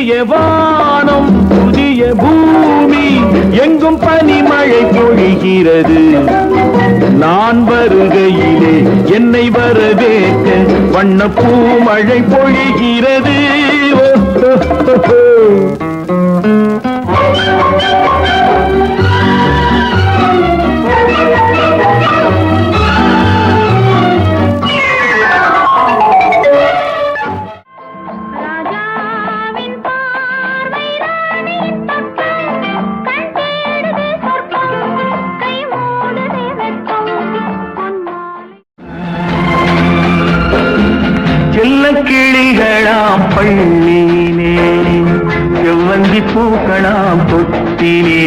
புதிய வானம் புதிய பூமி எங்கும் பனிமழை பொழிகிறது. நான் வருகையிலே என்னை வரவேற்க வண்ணப்பூ மழை பொழிகிறது. கிளிகளாம் பள்ளியிலே செவ்வந்தி பூக்களாம் தொட்டிலே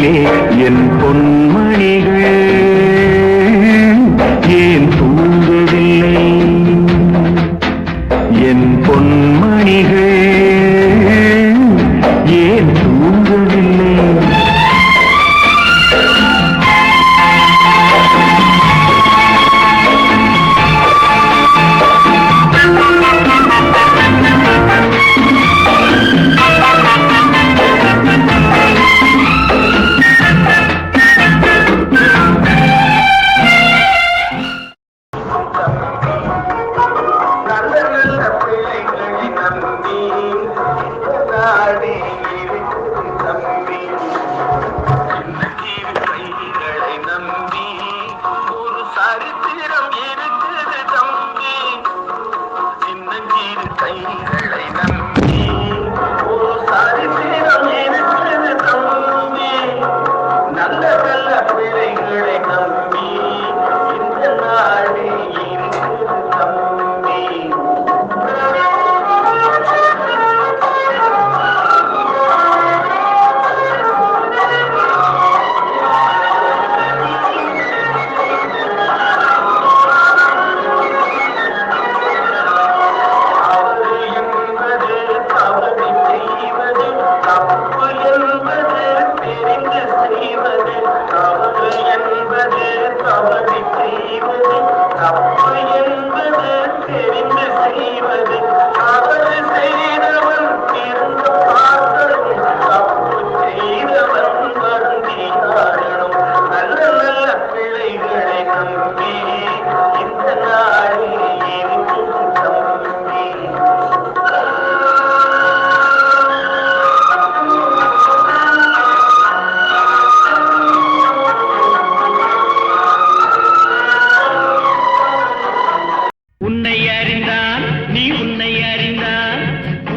என் பொன்மணிகள் ஏன் தூங்கவில்லை? என் பொன்மணிகள் ஏன் தூங்கவில்லை?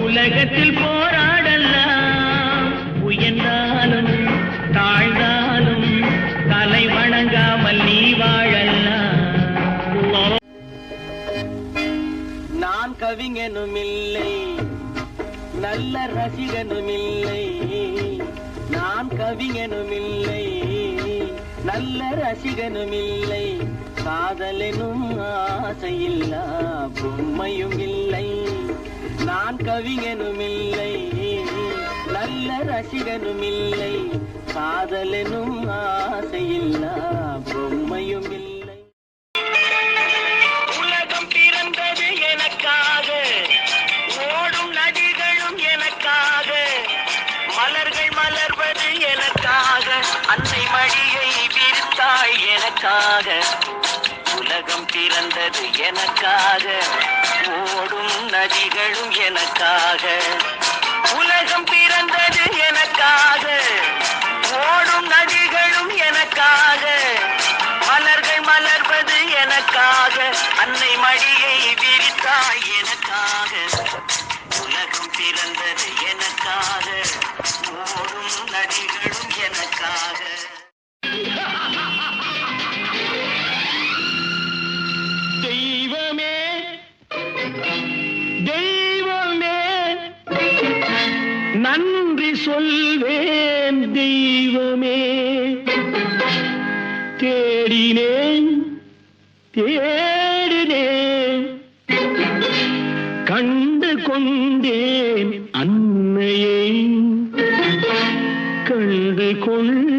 உலகத்தில் போராடலாம், உயர்ந்தாலும் தாழ்ந்தாலும் தலை வணங்காமல் நீ வாழலாம். நான் கவிஞனுமில்லை, நல்ல ரசிகனுமில்லை. நான் கவிஞனுமில்லை, நல்ல ரசிகனுமில்லை. காதலெனும் ஆசையில்லா பொம்மையும் இல்லை. நான் கவிஞனுமில்லை, நல்ல ரசிகனுமில்லை. காதலெனும் ஆசையில்லா பொம்மையும் இல்லை. உலகம் பிறந்தது எனக்காக, ஓடும் நதிகளும் எனக்காக, மலர்கள் மலர்வது எனக்காக, அன்னை மடியை விரித்தாள் எனக்காக. உலகம் பிறந்தது எனக்காக, ஓடும் நதிகளும் எனக்காக. உலகம் பிறந்தது எனக்காக, ஓடும் நதிகளும் எனக்காக, மலர்கள் மலர்வது எனக்காக, அன்னை மடியை விரித்தாய் எனக்காக. உலகம் பிறந்தது எனக்காக, ஓடும் நதிகளும் எனக்காக. தெய்வமே தெய்வமே நன்றி சொல்வேன். தெய்வமே தேடினேன் தேடினேன், கண்டு கொண்டேன் அன்னையை, கண்டு கொண்டேன்